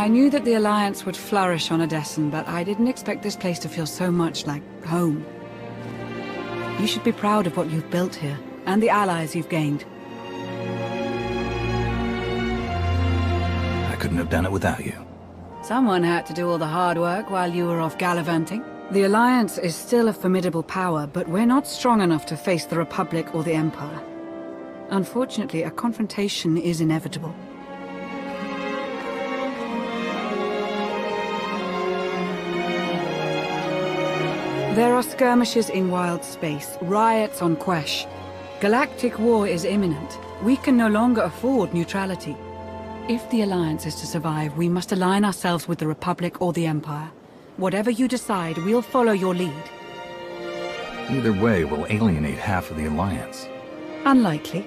I knew that the Alliance would flourish on Odessen, but I didn't expect this place to feel so much like home. You should be proud of what you've built here, and the allies you've gained. I couldn't have done it without you. Someone had to do all the hard work while you were off gallivanting. The Alliance is still a formidable power, but we're not strong enough to face the Republic or the Empire. Unfortunately, a confrontation is inevitable. There are skirmishes in wild space, riots on Quesh. Galactic war is imminent. We can no longer afford neutrality. If the Alliance is to survive, we must align ourselves with the Republic or the Empire. Whatever you decide, we'll follow your lead. Either way, we'll alienate half of the Alliance. Unlikely.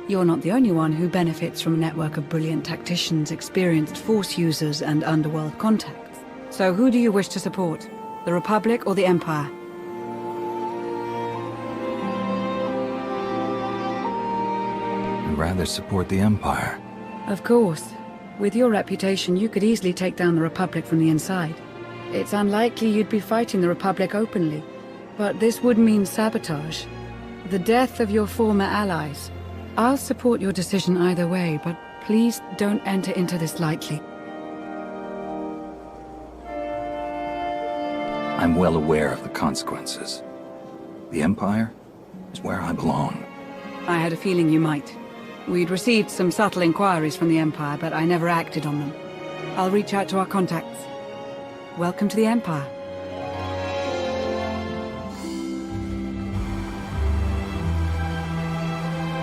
You're not the only one who benefits from a network of brilliant tacticians, experienced Force users, and underworld contacts. So who do you wish to support? The Republic or the Empire? I'd rather support the Empire. Of course. With your reputation, you could easily take down the Republic from the inside. It's unlikely you'd be fighting the Republic openly, but this would mean sabotage. The death of your former allies. I'll support your decision either way, but please don't enter into this lightly. I'm well aware of the consequences. The Empire is where I belong. I had a feeling you might. We'd received some subtle inquiries from the Empire, but I never acted on them. I'll reach out to our contacts. Welcome to the Empire.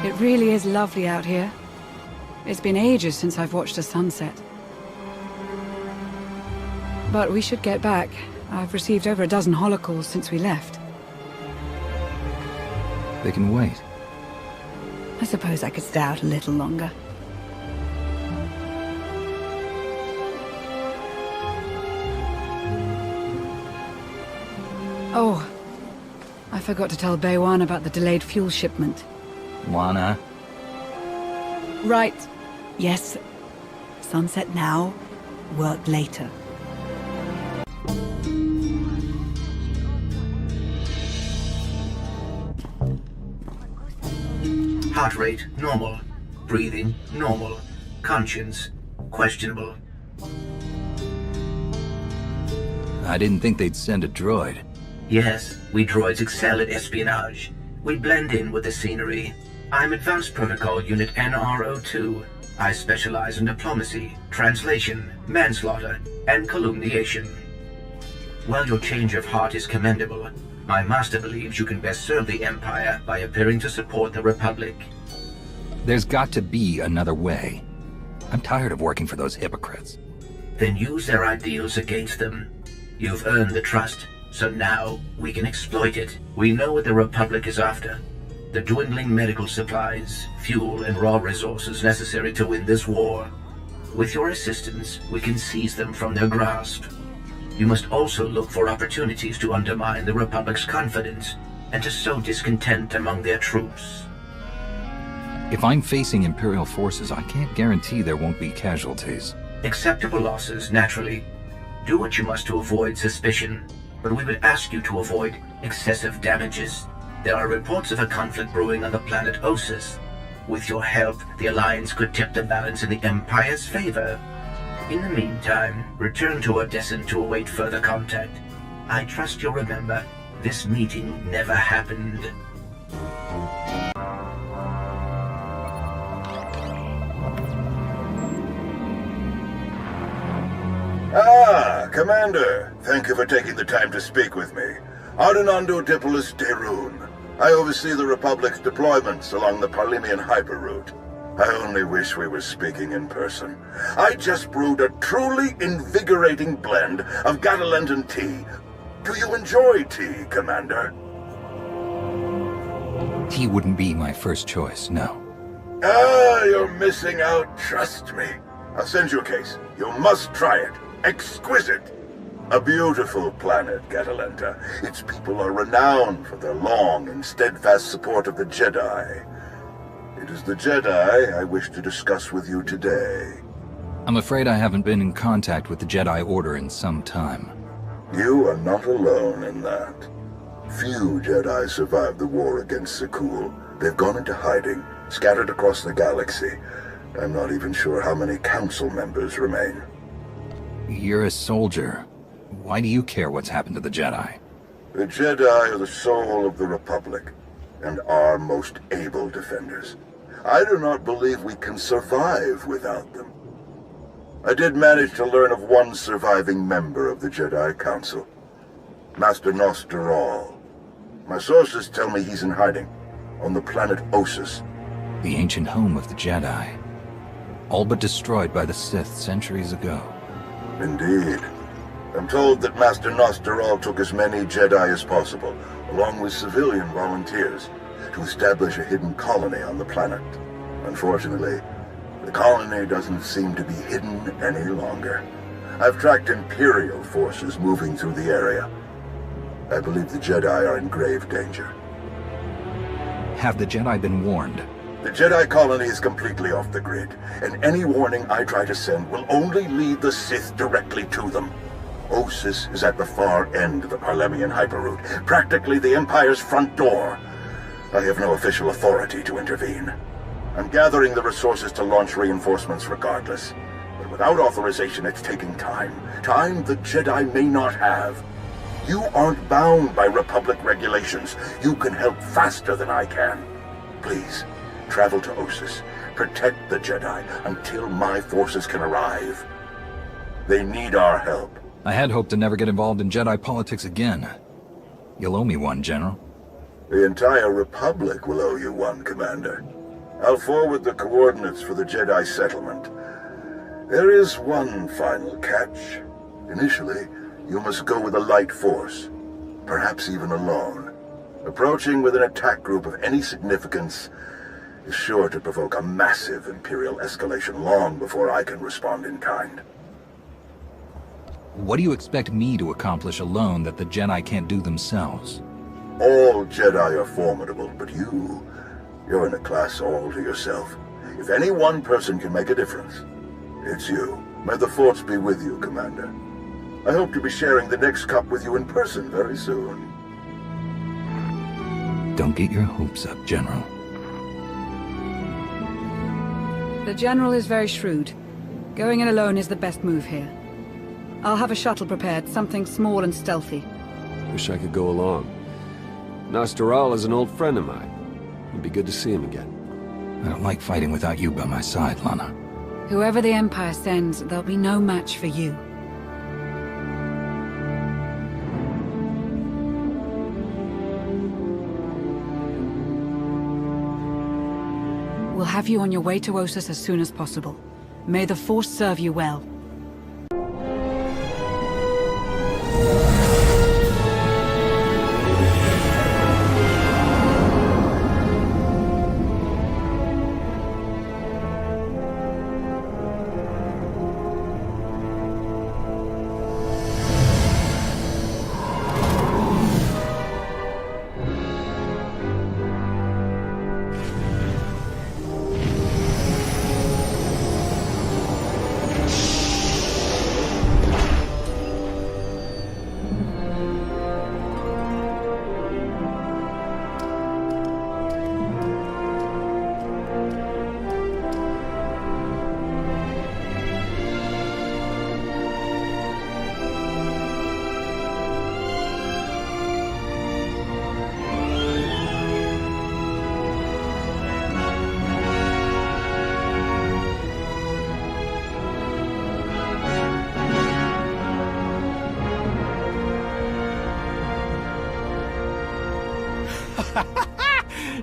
It really is lovely out here. It's been ages since I've watched a sunset. But we should get back. I've received over a dozen holocalls since we left. They can wait. I suppose I could stay out a little longer. Oh, I forgot to tell Baywan about the delayed fuel shipment. Lana? Right. Yes. Sunset now, work later. Heart rate, normal. Breathing, normal. Conscience, questionable. I didn't think they'd send a droid. Yes, we droids excel at espionage. We blend in with the scenery. I'm Advanced Protocol Unit NR02. I specialize in diplomacy, translation, manslaughter, and calumniation. While your change of heart is commendable, my master believes you can best serve the Empire by appearing to support the Republic. There's got to be another way. I'm tired of working for those hypocrites. Then use their ideals against them. You've earned the trust, so now we can exploit it. We know what the Republic is after. The dwindling medical supplies, fuel, and raw resources necessary to win this war. With your assistance, we can seize them from their grasp. You must also look for opportunities to undermine the Republic's confidence and to sow discontent among their troops. If I'm facing Imperial forces, I can't guarantee there won't be casualties. Acceptable losses, naturally. Do what you must to avoid suspicion, but we would ask you to avoid excessive damages. There are reports of a conflict brewing on the planet Osus. With your help, the Alliance could tip the balance in the Empire's favor. In the meantime, return to Odessen to await further contact. I trust you'll remember, this meeting never happened. Ah, Commander. Thank you for taking the time to speak with me. Ardinando Dipolis Derun. I oversee the Republic's deployments along the Parlemian hyperroute. I only wish we were speaking in person. I just brewed a truly invigorating blend of Gatalentan tea. Do you enjoy tea, Commander? Tea wouldn't be my first choice, no. Ah, you're missing out, trust me. I'll send you a case. You must try it. Exquisite. A beautiful planet, Gatalenta. Its people are renowned for their long and steadfast support of the Jedi. It is the Jedi I wish to discuss with you today. I'm afraid I haven't been in contact with the Jedi Order in some time. You are not alone in that. Few Jedi survived the war against Sakul. They've gone into hiding, scattered across the galaxy. I'm not even sure how many council members remain. You're a soldier. Why do you care what's happened to the Jedi? The Jedi are the soul of the Republic, and our most able defenders. I do not believe we can survive without them. I did manage to learn of one surviving member of the Jedi Council, Master Nosteral. My sources tell me he's in hiding, on the planet Ossus. The ancient home of the Jedi. All but destroyed by the Sith centuries ago. Indeed. I'm told that Master Nosteral took as many Jedi as possible, along with civilian volunteers, to establish a hidden colony on the planet. Unfortunately, the colony doesn't seem to be hidden any longer. I've tracked Imperial forces moving through the area. I believe the Jedi are in grave danger. Have the Jedi been warned? The Jedi colony is completely off the grid, and any warning I try to send will only lead the Sith directly to them. Ossus is at the far end of the Parlemian hyperroute, practically the Empire's front door. I have no official authority to intervene. I'm gathering the resources to launch reinforcements regardless. But without authorization, it's taking time. Time the Jedi may not have. You aren't bound by Republic regulations. You can help faster than I can. Please, travel to Ossus. Protect the Jedi until my forces can arrive. They need our help. I had hoped to never get involved in Jedi politics again. You'll owe me one, General. The entire Republic will owe you one, Commander. I'll forward the coordinates for the Jedi settlement. There is one final catch. Initially, you must go with a light force, perhaps even alone. Approaching with an attack group of any significance is sure to provoke a massive Imperial escalation long before I can respond in kind. What do you expect me to accomplish alone that the Jedi can't do themselves? All Jedi are formidable, but you're in a class all to yourself. If any one person can make a difference, it's you. May the Force be with you, Commander. I hope to be sharing the next cup with you in person very soon. Don't get your hopes up, General. The General is very shrewd. Going in alone is the best move here. I'll have a shuttle prepared, something small and stealthy. Wish I could go along. Nosteral is an old friend of mine. It'd be good to see him again. I don't like fighting without you by my side, Lana. Whoever the Empire sends, there'll be no match for you. We'll have you on your way to Ossus as soon as possible. May the Force serve you well.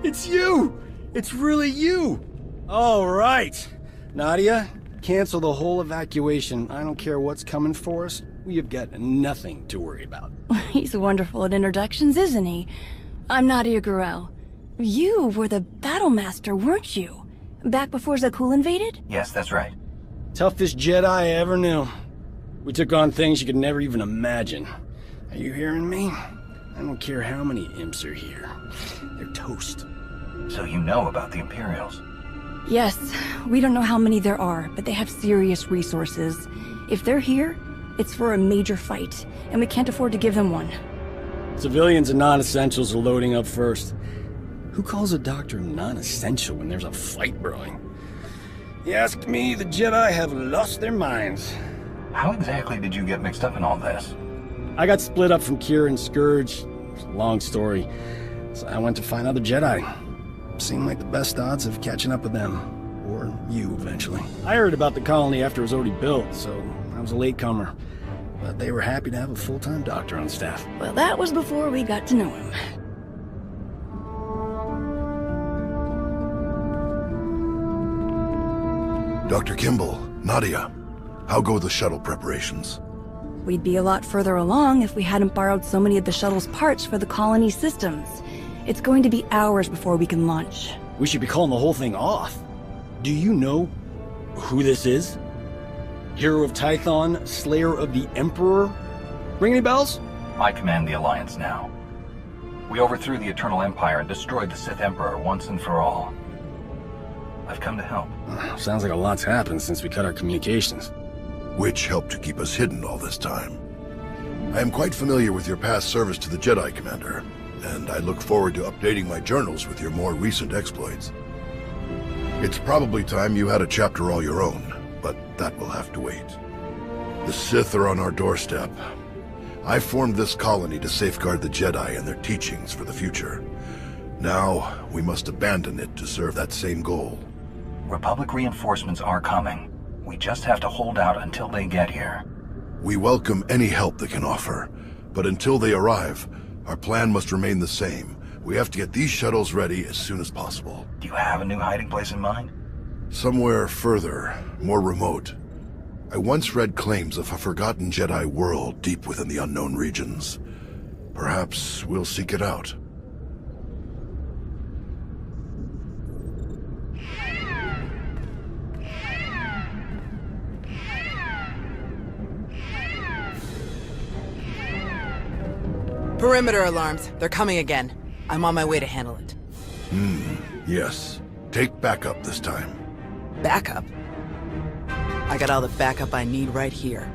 It's you! It's really you! All right. Nadia, cancel the whole evacuation. I don't care what's coming for us. We have got nothing to worry about. He's wonderful at introductions, isn't he? I'm Nadia Gurel. You were the battle master, weren't you? Back before Zakul invaded? Yes, that's right. Toughest Jedi I ever knew. We took on things you could never even imagine. Are you hearing me? I don't care how many imps are here. They're toast. So you know about the Imperials? Yes, we don't know how many there are, but they have serious resources. If they're here, it's for a major fight, and we can't afford to give them one. Civilians and non-essentials are loading up first. Who calls a doctor non-essential when there's a fight brewing? You ask me, the Jedi have lost their minds. How exactly did you get mixed up in all this? I got split up from Kira and Scourge. It's a long story. So I went to find other Jedi. Seemed like the best odds of catching up with them. Or you, eventually. I heard about the colony after it was already built, so I was a latecomer. But they were happy to have a full-time doctor on staff. Well, that was before we got to know him. Dr. Kimball, Nadia, how go the shuttle preparations? We'd be a lot further along if we hadn't borrowed so many of the shuttle's parts for the colony systems. It's going to be hours before we can launch. We should be calling the whole thing off. Do you know who this is? Hero of Tython, Slayer of the Emperor? Ring any bells? I command the Alliance now. We overthrew the Eternal Empire and destroyed the Sith Emperor once and for all. I've come to help. Sounds like a lot's happened since we cut our communications. Which helped to keep us hidden all this time. I am quite familiar with your past service to the Jedi, Commander, and I look forward to updating my journals with your more recent exploits. It's probably time you had a chapter all your own, but that will have to wait. The Sith are on our doorstep. I formed this colony to safeguard the Jedi and their teachings for the future. Now, we must abandon it to serve that same goal. Republic reinforcements are coming. We just have to hold out until they get here. We welcome any help they can offer, but until they arrive, our plan must remain the same. We have to get these shuttles ready as soon as possible. Do you have a new hiding place in mind? Somewhere further, more remote. I once read claims of a forgotten Jedi world deep within the unknown regions. Perhaps we'll seek it out. Perimeter alarms. They're coming again. I'm on my way to handle it. Yes. Take backup this time. Backup? I got all the backup I need right here.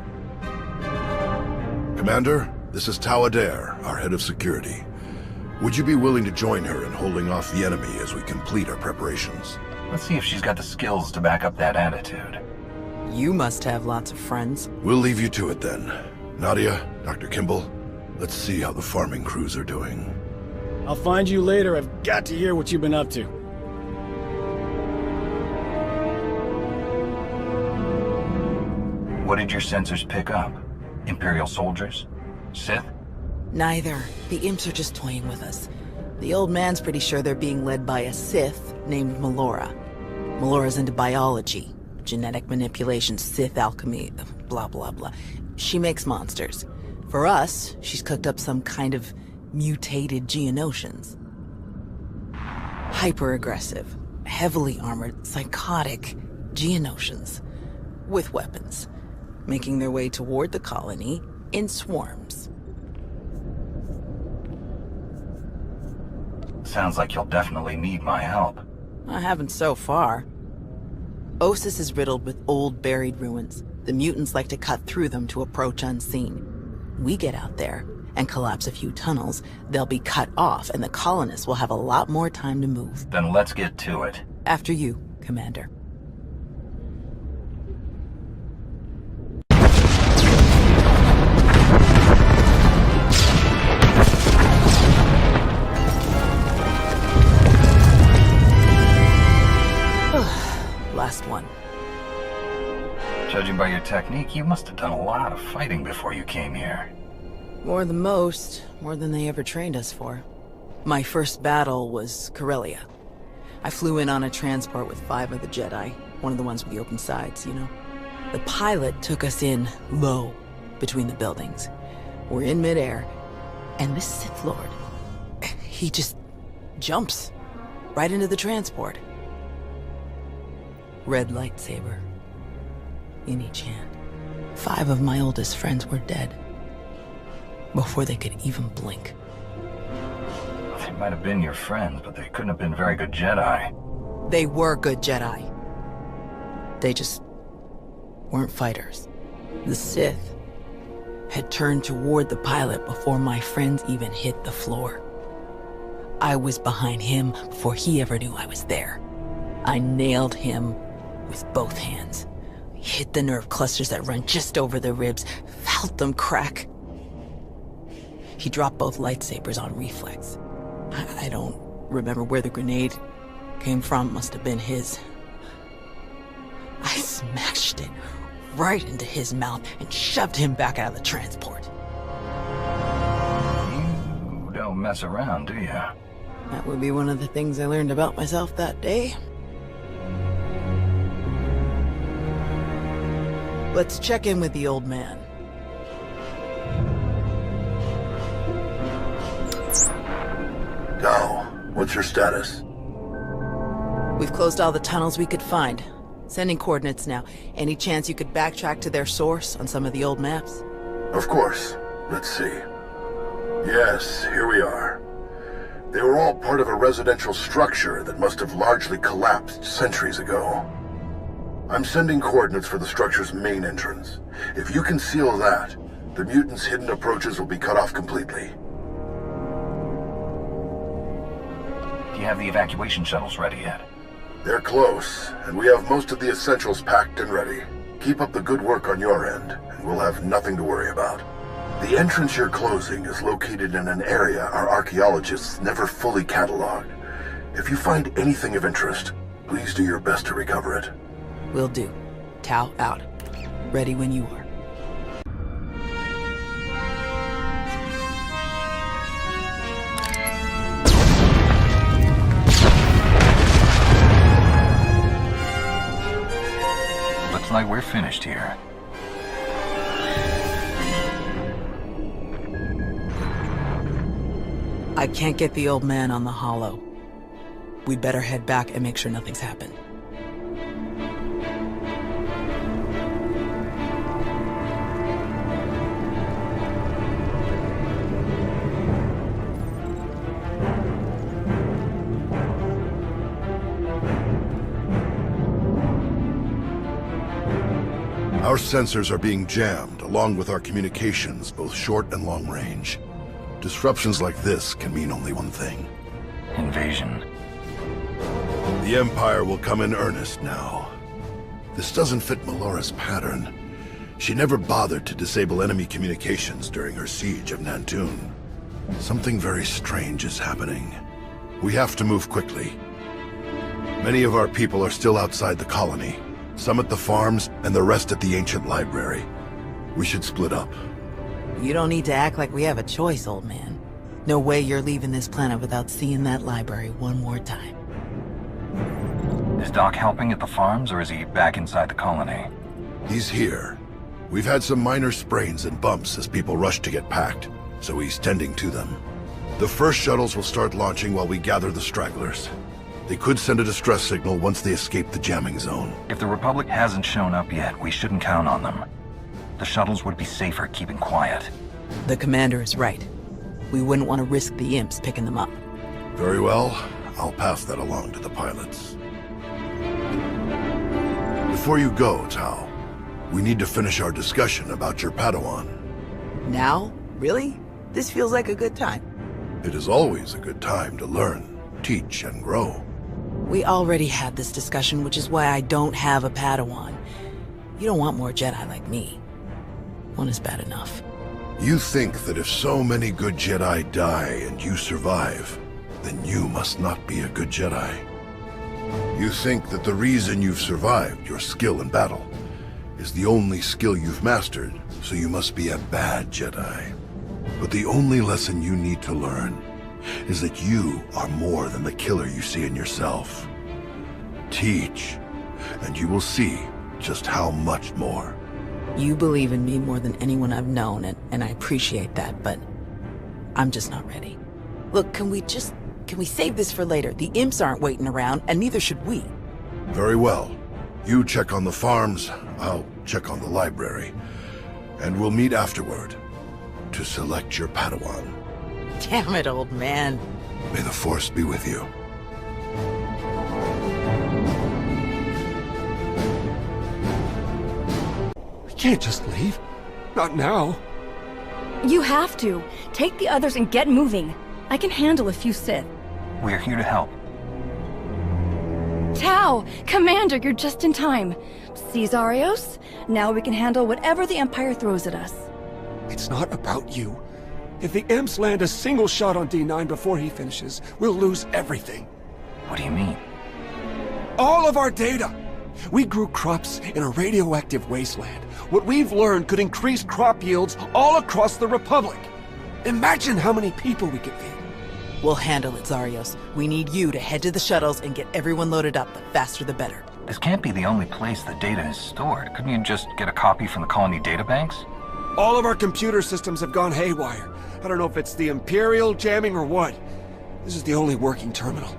Commander, this is Tau Adair, our head of security. Would you be willing to join her in holding off the enemy as we complete our preparations? Let's see if she's got the skills to back up that attitude. You must have lots of friends. We'll leave you to it then. Nadia, Dr. Kimball, let's see how the farming crews are doing. I'll find you later. I've got to hear what you've been up to. What did your sensors pick up? Imperial soldiers? Sith? Neither. The imps are just toying with us. The old man's pretty sure they're being led by a Sith named Melora. Melora's into biology, genetic manipulation, Sith alchemy, blah blah blah. She makes monsters. For us, she's cooked up some kind of mutated Geonosians. Hyper-aggressive, heavily armored, psychotic Geonosians. With weapons. Making their way toward the colony in swarms. Sounds like you'll definitely need my help. I haven't so far. Ossus is riddled with old buried ruins. The mutants like to cut through them to approach unseen. We get out there and collapse a few tunnels, they'll be cut off and the colonists will have a lot more time to move. Then let's get to it. After you, Commander. Last one. Judging by your technique, you must have done a lot of fighting before you came here. More than most, more than they ever trained us for. My first battle was Corellia. I flew in on a transport with 5 of the Jedi, one of the ones with the open sides, you know. The pilot took us in low, between the buildings. We're in midair, and this Sith Lord, he just jumps right into the transport. Red lightsaber in each hand. 5 of my oldest friends were dead before they could even blink. They might have been your friends, but they couldn't have been very good Jedi. They were good Jedi. They just weren't fighters. The Sith had turned toward the pilot before my friends even hit the floor. I was behind him before he ever knew I was there. I nailed him with both hands. Hit the nerve clusters that run just over the ribs, felt them crack. He dropped both lightsabers on reflex. I don't remember where the grenade came from, must have been his. I smashed it right into his mouth and shoved him back out of the transport. You don't mess around, do you? That would be one of the things I learned about myself that day. Let's check in with the old man. Now, what's your status? We've closed all the tunnels we could find. Sending coordinates now. Any chance you could backtrack to their source on some of the old maps? Of course. Let's see. Yes, here we are. They were all part of a residential structure that must have largely collapsed centuries ago. I'm sending coordinates for the structure's main entrance. If you can seal that, the mutants' hidden approaches will be cut off completely. Do you have the evacuation shuttles ready yet? They're close, and we have most of the essentials packed and ready. Keep up the good work on your end, and we'll have nothing to worry about. The entrance you're closing is located in an area our archaeologists never fully cataloged. If you find anything of interest, please do your best to recover it. Will do. Tau out. Ready when you are. Looks like we're finished here. I can't get the old man on the holo. We'd better head back and make sure nothing's happened. Our sensors are being jammed, along with our communications, both short and long range. Disruptions like this can mean only one thing. Invasion. The Empire will come in earnest now. This doesn't fit Melora's pattern. She never bothered to disable enemy communications during her siege of Nantoon. Something very strange is happening. We have to move quickly. Many of our people are still outside the colony. Some at the farms, and the rest at the ancient library. We should split up. You don't need to act like we have a choice, old man. No way you're leaving this planet without seeing that library one more time. Is Doc helping at the farms, or is he back inside the colony? He's here. We've had some minor sprains and bumps as people rush to get packed, so he's tending to them. The first shuttles will start launching while we gather the stragglers. They could send a distress signal once they escape the jamming zone. If the Republic hasn't shown up yet, we shouldn't count on them. The shuttles would be safer keeping quiet. The commander is right. We wouldn't want to risk the imps picking them up. Very well. I'll pass that along to the pilots. Before you go, Tau, we need to finish our discussion about your Padawan. Now? Really? This feels like a good time. It is always a good time to learn, teach, and grow. We already had this discussion, which is why I don't have a Padawan. You don't want more Jedi like me. One is bad enough. You think that if so many good Jedi die and you survive, then you must not be a good Jedi. You think that the reason you've survived your skill in battle is the only skill you've mastered, so you must be a bad Jedi. But the only lesson you need to learn is that you are more than the killer you see in yourself. Teach, and you will see just how much more. You believe in me more than anyone I've known, and I appreciate that, but I'm just not ready. Look, can we save this for later? The imps aren't waiting around, and neither should we. Very well. You check on the farms, I'll check on the library. And we'll meet afterward to select your Padawan. Damn it, old man. May the Force be with you. can't just leave. Not now. You have to. Take the others and get moving. I can handle a few Sith. We're here to help. Tau! Commander, you're just in time. See, Zarios? Now we can handle whatever the Empire throws at us. It's not about you. If the Imps land a single shot on D9 before he finishes, we'll lose everything. What do you mean? All of our data! We grew crops in a radioactive wasteland. What we've learned could increase crop yields all across the Republic. Imagine how many people we could feed. We'll handle it, Zarios. We need you to head to the shuttles and get everyone loaded up. The faster the better. This can't be the only place the data is stored. Couldn't you just get a copy from the colony databanks? All of our computer systems have gone haywire. I don't know if it's the Imperial jamming or what. This is the only working terminal.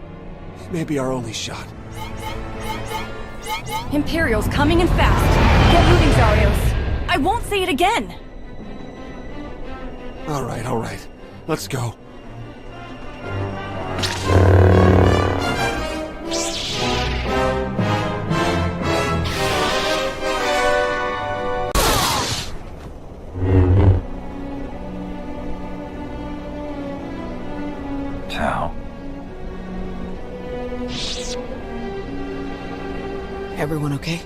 It may be our only shot. Imperial's coming in fast. Get moving, Zarios. I won't say it again. All right. Let's go. Tau. Everyone okay?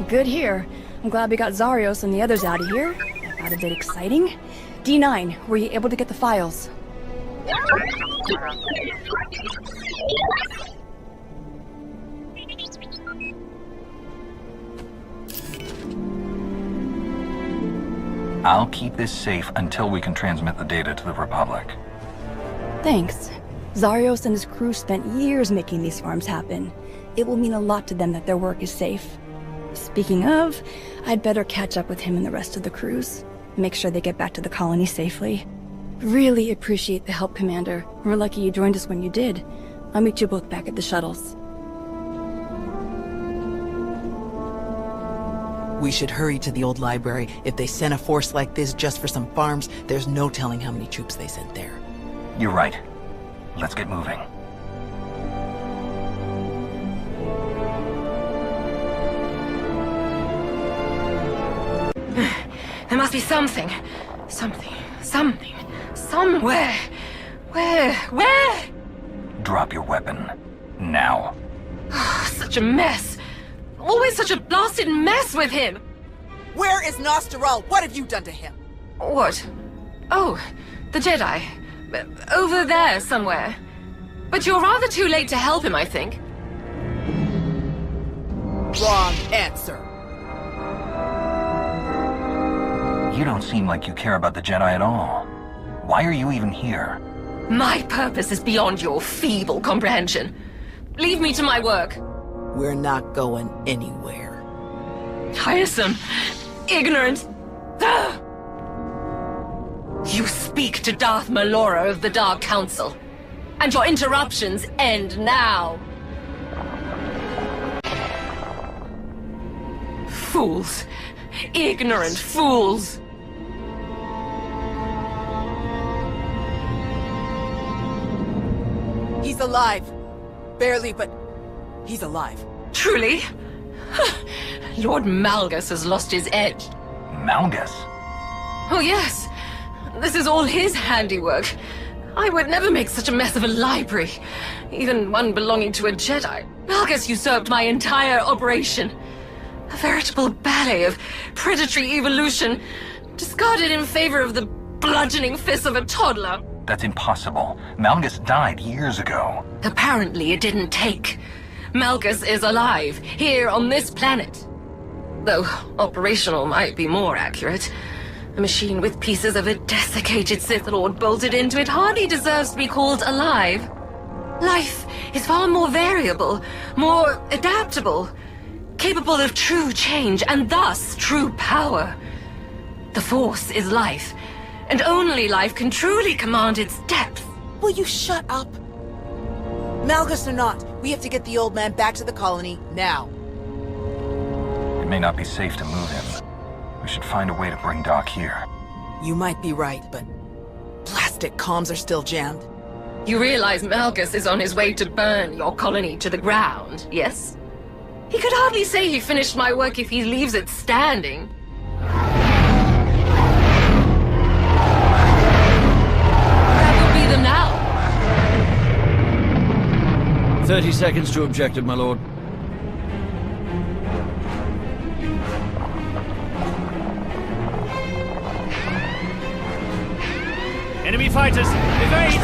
Good here. I'm glad we got Zarios and the others out of here. About a bit exciting. D9, were you able to get the files? I'll keep this safe until we can transmit the data to the Republic. Thanks. Zarios and his crew spent years making these farms happen. It will mean a lot to them that their work is safe. Speaking of, I'd better catch up with him and the rest of the crews. Make sure they get back to the colony safely. Really appreciate the help, Commander. We're lucky you joined us when you did. I'll meet you both back at the shuttles. We should hurry to the old library. If they sent a force like this just for some farms, there's no telling how many troops they sent there. You're right. Let's get moving. There must be something. Something. Somewhere. Where? Drop your weapon. Now. Such a mess. Always such a blasted mess with him. Where is Nosteral? What have you done to him? What? Oh, the Jedi. Over there somewhere. But you're rather too late to help him, I think. Wrong answer. You don't seem like you care about the Jedi at all. Why are you even here? My purpose is beyond your feeble comprehension. Leave me to my work. We're not going anywhere. Tiresome. Ignorant. Ugh. You speak to Darth Malora of the Dark Council. And your interruptions end now. Fools. Ignorant fools. He's alive. Barely, but he's alive. Truly? Lord Malgus has lost his edge. Malgus? Oh yes. This is all his handiwork. I would never make such a mess of a library. Even one belonging to a Jedi. Malgus usurped my entire operation. A veritable ballet of predatory evolution, discarded in favor of the bludgeoning fists of a toddler. That's impossible. Malgus died years ago. Apparently it didn't take. Malgus is alive, here on this planet. Though operational might be more accurate. A machine with pieces of a desiccated Sith Lord bolted into it hardly deserves to be called alive. Life is far more variable, more adaptable, capable of true change and thus true power. The Force is life, and only life can truly command its depth. Will you shut up? Malgus or not, we have to get the old man back to the colony now. It may not be safe to move him. We should find a way to bring Doc here. You might be right, but plastic comms are still jammed. You realize Malgus is on his way to burn your colony to the ground, yes? He could hardly say he finished my work if he leaves it standing. That will be them now. 30 seconds to objective, my lord. Enemy fighters, evade!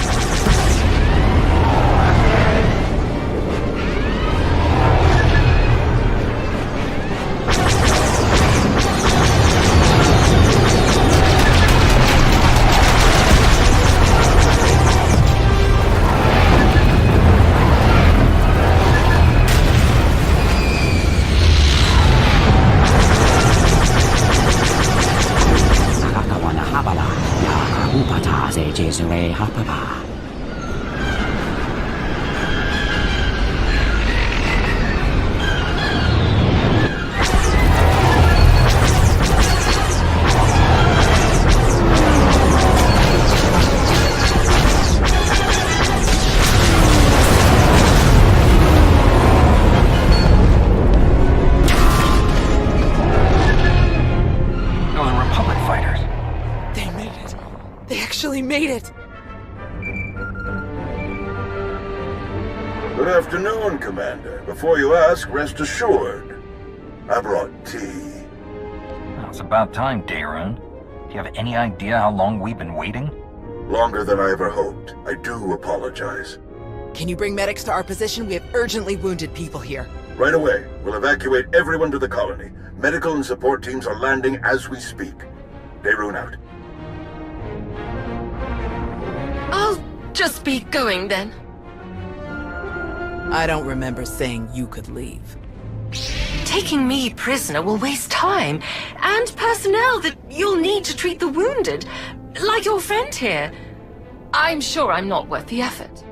Made it! Good afternoon, Commander. Before you ask, rest assured. I brought tea. Well, it's about time, Daerun. Do you have any idea how long we've been waiting? Longer than I ever hoped. I do apologize. Can you bring medics to our position? We have urgently wounded people here. Right away. We'll evacuate everyone to the colony. Medical and support teams are landing as we speak. Daerun out. I'll just be going then. I don't remember saying you could leave. Taking me prisoner will waste time, and personnel that you'll need to treat the wounded, like your friend here. I'm sure I'm not worth the effort.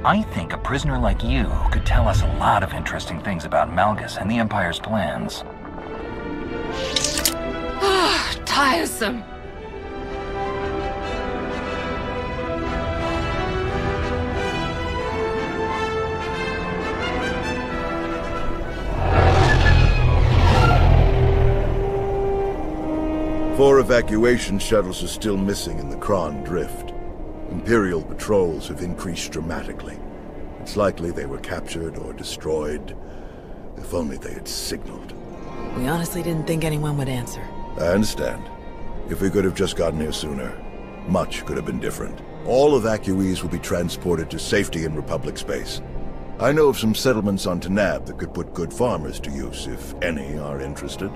I think a prisoner like you could tell us a lot of interesting things about Malgus and the Empire's plans. Tiresome. Four evacuation shuttles are still missing in the Kron Drift. Imperial patrols have increased dramatically. It's likely they were captured or destroyed. If only they had signaled. We honestly didn't think anyone would answer. I understand. If we could have just gotten here sooner, much could have been different. All evacuees will be transported to safety in Republic space. I know of some settlements on Tanab that could put good farmers to use, if any are interested.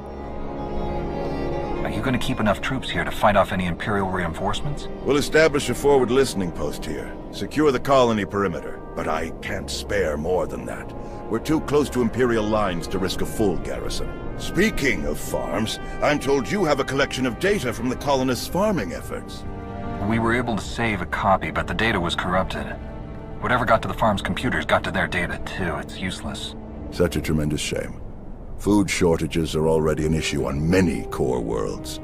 Are you going to keep enough troops here to fight off any Imperial reinforcements? We'll establish a forward listening post here. Secure the colony perimeter. But I can't spare more than that. We're too close to Imperial lines to risk a full garrison. Speaking of farms, I'm told you have a collection of data from the colonists' farming efforts. We were able to save a copy, but the data was corrupted. Whatever got to the farm's computers got to their data too. It's useless. Such a tremendous shame. Food shortages are already an issue on many core worlds.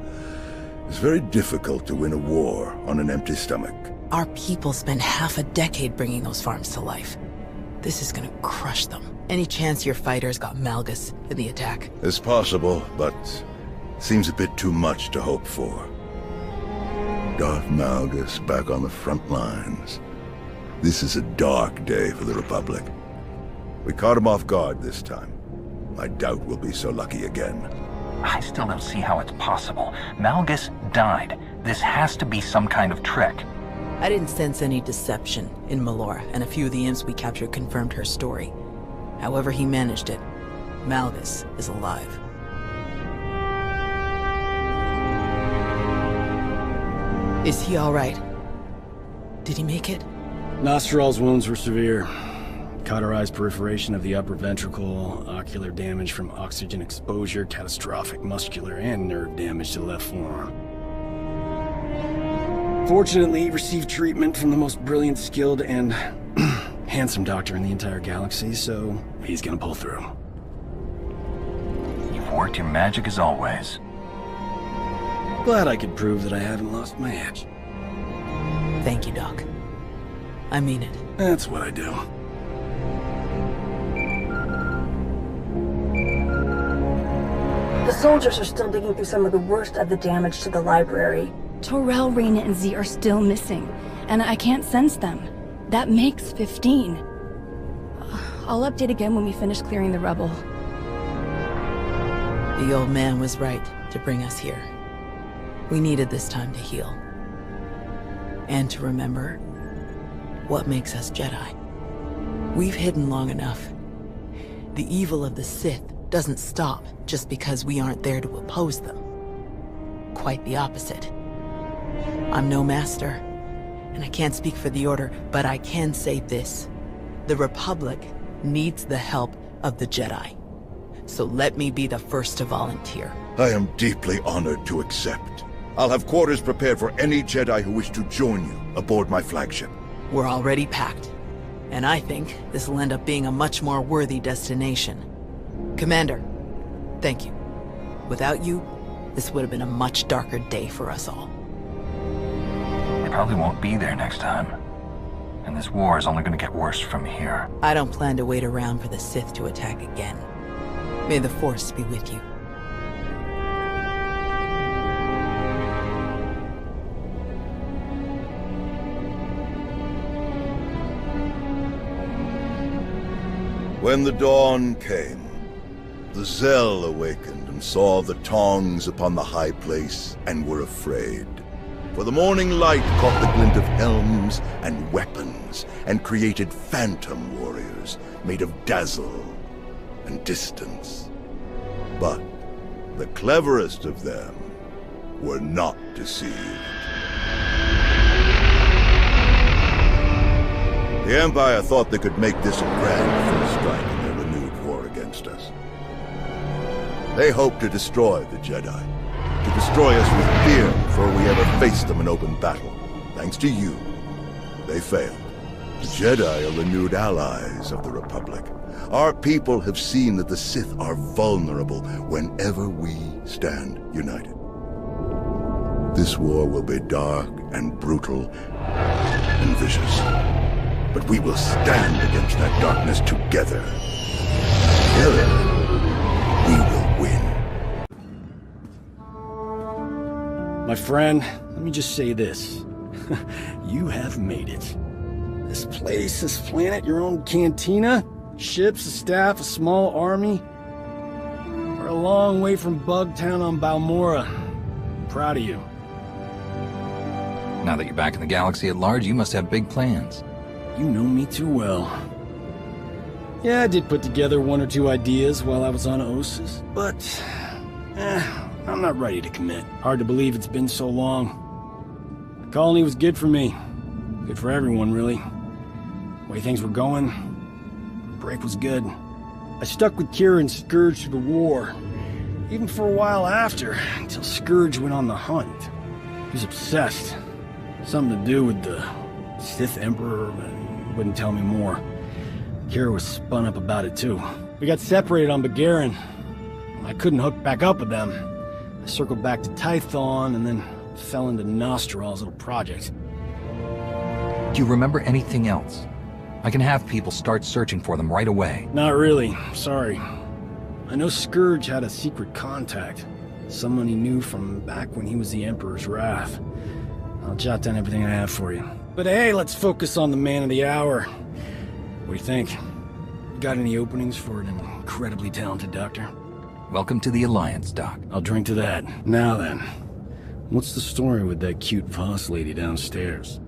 It's very difficult to win a war on an empty stomach. Our people spent half a decade bringing those farms to life. This is gonna crush them. Any chance your fighters got Malgus in the attack? It's possible, but seems a bit too much to hope for. Darth Malgus back on the front lines. This is a dark day for the Republic. We caught him off guard this time. I doubt we'll be so lucky again. I still don't see how it's possible. Malgus died. This has to be some kind of trick. I didn't sense any deception in Melora, and a few of the imps we captured confirmed her story. However he managed it, Malgus is alive. Is he all right? Did he make it? Nostral's wounds were severe. Cauterized perforation of the upper ventricle, ocular damage from oxygen exposure, catastrophic muscular and nerve damage to the left forearm. Fortunately, he received treatment from the most brilliant, skilled, and handsome doctor in the entire galaxy, so he's gonna pull through. You've worked your magic as always. Glad I could prove that I haven't lost my edge. Thank you, Doc. I mean it. That's what I do. The soldiers are still digging through some of the worst of the damage to the library. Torel, Reyna, and Z are still missing, and I can't sense them. That makes 15. I'll update again when we finish clearing the rubble. The old man was right to bring us here. We needed this time to heal. And to remember what makes us Jedi. We've hidden long enough. The evil of the Sith doesn't stop just because we aren't there to oppose them. Quite the opposite. I'm no master, and I can't speak for the Order, but I can say this. The Republic needs the help of the Jedi. So let me be the first to volunteer. I am deeply honored to accept. I'll have quarters prepared for any Jedi who wish to join you aboard my flagship. We're already packed, and I think this will end up being a much more worthy destination. Commander, thank you. Without you, this would have been a much darker day for us all. We probably won't be there next time. And this war is only going to get worse from here. I don't plan to wait around for the Sith to attack again. May the Force be with you. When the dawn came, the Zell awakened and saw the tongs upon the high place and were afraid. For the morning light caught the glint of helms and weapons and created phantom warriors made of dazzle and distance. But the cleverest of them were not deceived. The Empire thought they could make this a grand first strike in their renewed war against us. They hoped to destroy the Jedi, to destroy us with fear before we ever faced them in open battle. Thanks to you, they failed. The Jedi are renewed allies of the Republic. Our people have seen that the Sith are vulnerable whenever we stand united. This war will be dark and brutal and vicious. But we will stand against that darkness together. Together, we will win. My friend, let me just say this. You have made it. This place, this planet, your own cantina, ships, a staff, a small army. We're a long way from Bugtown on Balmorra. I'm proud of you. Now that you're back in the galaxy at large, you must have big plans. You know me too well. Yeah, I did put together one or two ideas while I was on Ossus, but I'm not ready to commit. Hard to believe it's been so long. The colony was good for me. Good for everyone, really. The way things were going, the break was good. I stuck with Kira and Scourge through the war, even for a while after, until Scourge went on the hunt. He was obsessed. Something to do with the Sith Emperor, and wouldn't tell me more. Kira was spun up about it too. We got separated on Begarin. I couldn't hook back up with them. I circled back to Tython and then fell into Nostral's little project. Do you remember anything else? I can have people start searching for them right away. Not really, sorry. I know Scourge had a secret contact. Someone he knew from back when he was the Emperor's Wrath. I'll jot down everything I have for you. But hey, let's focus on the man of the hour. What do you think? Got any openings for an incredibly talented doctor? Welcome to the Alliance, Doc. I'll drink to that. Now then, what's the story with that cute Voss lady downstairs?